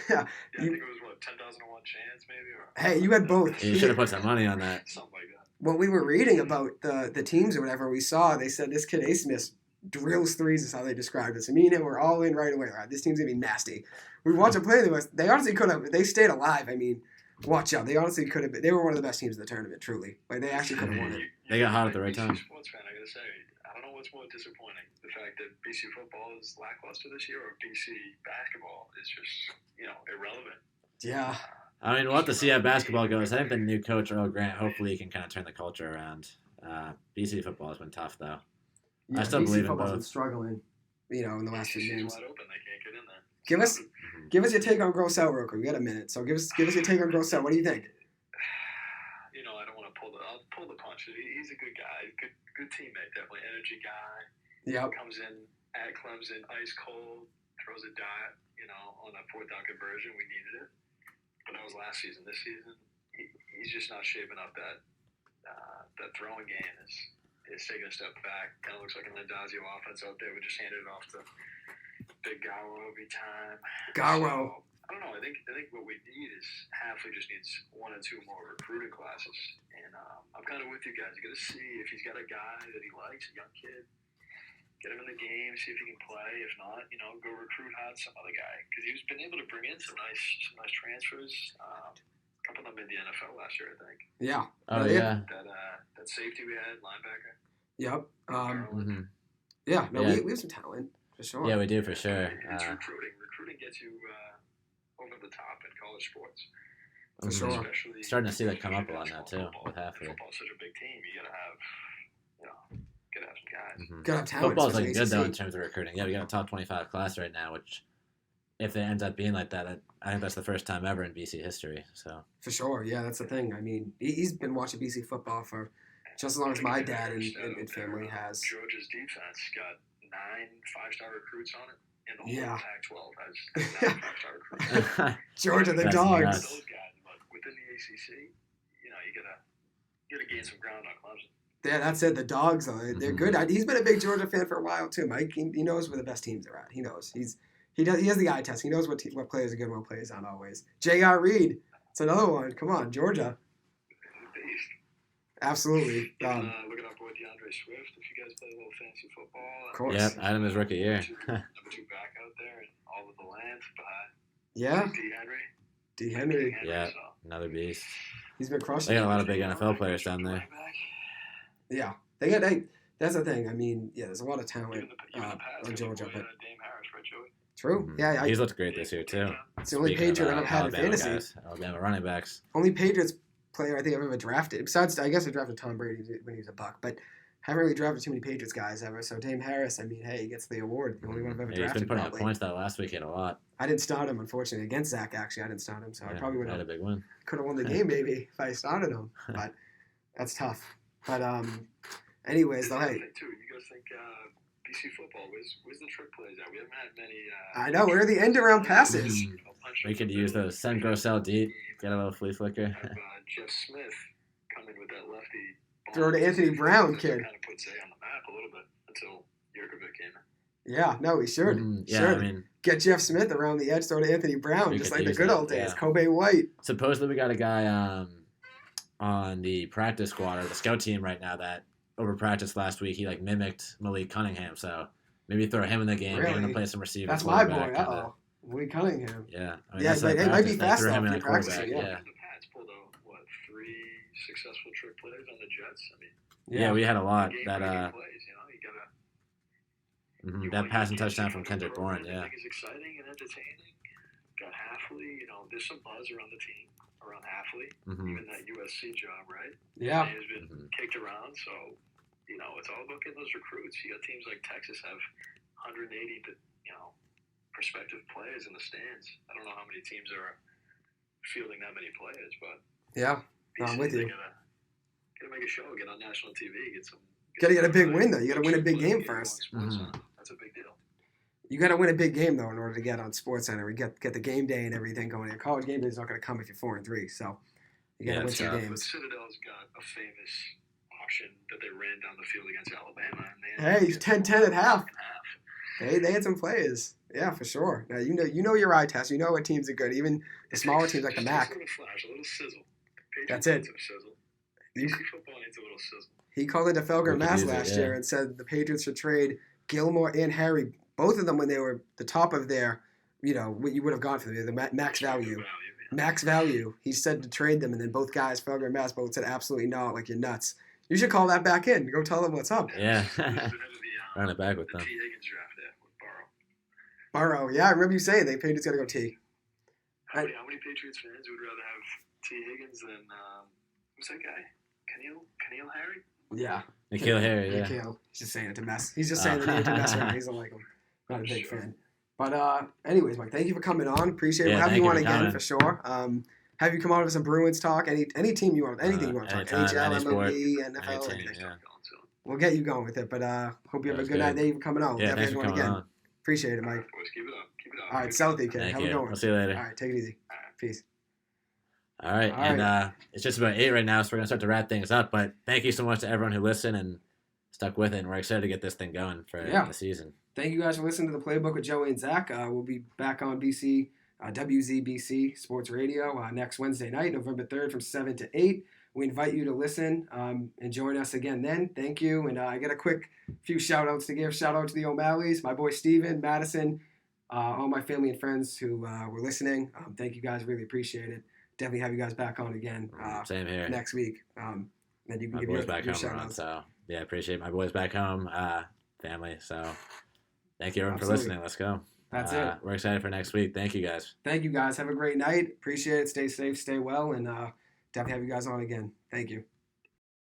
Yeah, I think it was, 10,001 chance maybe? Or, Hey, you had both. You should have put some money on that. something like that. When we were reading about the teams or whatever we saw, they said this kid A-Smith drills threes is how they described it. So me and him were all in right away. Right, this team's gonna be nasty. We watched them play. They honestly could have. They stayed alive. I mean, watch out. They honestly could have. They were one of the best teams in the tournament. Truly, like they actually could have won it. They got hot at the right time. Sports fan, I gotta say, I don't know what's more disappointing: the fact that BC football is lackluster this year, or BC basketball is just irrelevant. Yeah. I mean, we'll have to see how basketball goes. I think the new coach, Earl Grant, hopefully he can kind of turn the culture around. BC football has been tough, though. Yeah, I still BC believe in football's both. been struggling, in the last few BC's games. wide open; they can't get in there. Give us your take on Gross out real quick. We got a minute, so give us your take on Gross out. What do you think? I don't want to I'll pull the punch. He's a good guy, good teammate, definitely energy guy. Yep. Comes in at Clemson, ice cold, throws a dot, on that fourth down conversion. We needed it. But that was last season. This season, he's just not shaping up. That throwing game is taking a step back. Kind of looks like an Landazio offense out there. We just handed it off to Big Garwo every time. Garwo. So, I don't know. I think what we need is Hafley just needs one or two more recruiting classes. And I'm kind of with you guys. You got to see if he's got a guy that he likes, a young kid. Get him in the game, see if he can play. If not, go recruit hard some other guy, because he's been able to bring in some nice transfers. A couple of them made the NFL last year, I think. Yeah. Oh, yeah. That safety we had, linebacker. Yep. Mm-hmm. Yeah. No, Yeah. We have some talent for sure. Yeah, we do for sure. It's recruiting. Recruiting gets you over the top in college sports. For sure. Especially Starting to see that come up a lot now, too, football. with Hafley. Football's such a big team. You gotta have some guys. Mm-hmm. Gotta have talent. Football's looking especially good, though, ACC. in terms of recruiting. Yeah, we got a top 25 class right now, which, if it ends up being like that, I think that's the first time ever in BC history. So For sure. Yeah, that's the thing. I mean, he's been watching BC football for just as long as my dad and family has. Georgia's defense got 9 5-star recruits on it, and the whole Yeah. Pac-12 has 9 5-star recruits. Georgia, the That's dogs. nuts. Those guys, but within the ACC, you gotta gain some ground on Clemson. Yeah, that's it. The dogs, they're Mhm. good. He's been a big Georgia fan for a while too. Mike, he knows where the best teams are at. He knows. He has the eye test. He knows what players are good and what players aren't always. J.R. Reed, it's another one. Come on, Georgia. Beast. Absolutely. Looking up with DeAndre Swift, if you guys play a little fantasy football. Of course. Yep, Adam his rookie year. Number 2 back out there, and all of the land behind Yeah, D. Henry. D. Henry. Yeah. So. Another beast. He's been crushing. They got a it. lot of big NFL players down there. Running back. Yeah, they got. That's the thing. I mean, yeah, there's a lot of talent Even the past, on Georgia, but Dame Harris, right, Joey? true. Mhm. Yeah, He's looked great this year, too. it's the only Speaking of, Patriot I've had in Alabama fantasy. guys, Alabama running backs. Only Patriots player I think I've ever drafted. Besides, I guess I drafted Tom Brady when he was a Buck, but haven't really drafted too many Patriots guys ever. So Dame Harris, I mean, hey, he gets the award. The only one I've ever Yeah, he's drafted. been putting up Probably. points that last week. He had a lot. I didn't start him, unfortunately, against Zach. Actually, I didn't start him, so I Yeah, probably would had a have big win. could have won the game maybe if I started him. But that's tough. But anyways, though, hey, Too. You guys think BC football? Where's the trick plays at? We haven't had many. I know where are the end around passes. We could use those. Send Grossell deep. Get a little flea flicker. Have, Jeff Smith come in with that lefty. Throw to Anthony Brown, kid. Kind of put Zay on the map a little bit until Yurkovich came in. Yeah, no, he should. Yeah, should. I mean, Get Jeff Smith around the edge, throw to Anthony Brown, We just could like the use good that, old days. yeah. Kobe White. supposedly we got a guy on the practice squad or the scout team right now that over practice last week he mimicked Malik Cunningham. So maybe throw him in the game. Get him Really? to play some receiver. That's my boy. quarterback, Uh-oh. Lee Cunningham. Yeah, Yeah, that's but like he might be practice. They fast threw him enough in for at quarterback. practicing, yeah. Yeah. The Pats pulled out 3 successful trick plays on the Jets. I mean, Yeah, we had a lot. game That breaking plays. You gotta. that passing touchdown from Kendrick Bourne. Bourne. Yeah. I think it's exciting and entertaining. Got Hafley. There's some buzz around the team around Hafley. hmm Even that USC job, right? Yeah. He has been Mhm. kicked around, so it's all about getting those recruits. You got teams like Texas have 180, prospective players in the stands. I don't know how many teams are fielding that many players, but Yeah. No, I'm with they you. gotta make a show, get on national TV, get some. Gotta get a big some, win, though. You gotta win a big trick game plays, first. get 'em on sports. Mhm. That's a big deal. You got to win a big game though in order to get on SportsCenter and get the game day and everything going. Your college game day is not going to come if you're 4-3. So you got to win some But games. Citadel's got a famous option that they ran down the field against Alabama. And Hey, he's 10-10 at half. They had some players. Yeah, for sure. Now you know your eye test. You know what teams are good. Even the smaller teams like the MAC. A little flash, a little sizzle. That's it. Football needs a little sizzle. He called into Felger Mass last year yeah. and said the Patriots should trade Gilmore and Harry, both of them when they were the top of their, what you would have gone for them, the max value. Max value. He said to trade them, and then both guys, Felger and Mass, both said absolutely not, like you're nuts. You should call that back in. Go tell them what's up. Yeah. Run it back with them. The T. Higgins draft there with Burrow. Yeah, I remember you saying they Patriots got to go T. How many Patriots fans would rather have T. Higgins than who's that guy? Kenil Harry? Yeah. Nikhil Harry, yeah. Nikhil. He's just saying it to mess. He's just saying the name to mess around. He doesn't like him. Not a big fan. But anyways, Mike, thank you for coming on. Appreciate it. We'll have you on again for sure. Have you come on with some Bruins talk? Any team you want? Anything you want to talk? NHL, MLB, NFL, anything. Yeah. We'll get you going with it. But hope you have a good night. Thank you for coming on. We'll Yeah, definitely thanks for have you on coming again. on. Appreciate it, Mike. Boys, keep it up. Keep it up. All right, Celtic kid. Thank How we you. going? We'll see you later. All right, take it easy. Peace. All right, and it's just about 8 right now, so we're going to start to wrap things up. But thank you so much to everyone who listened and stuck with it, and we're excited to get this thing going for the season. Thank you guys for listening to the Playbook with Joey and Zach. We'll be back on WZBC Sports Radio next Wednesday night, November 3rd from 7 to 8. We invite you to listen and join us again then. Thank you. And I got a quick few shout-outs to give. Shout-out to the O'Malleys, my boy Steven, Madison, all my family and friends who were listening. Thank you guys. Really appreciate it. Definitely have you guys back on again Same here. Next week. Then you can My give boys your back home are on, so yeah, appreciate my boys back home, family. So thank you everyone for listening. Let's go. That's it. We're excited for next week. Thank you guys. Thank you guys. Have a great night. Appreciate it. Stay safe, stay well, and definitely have you guys on again. Thank you.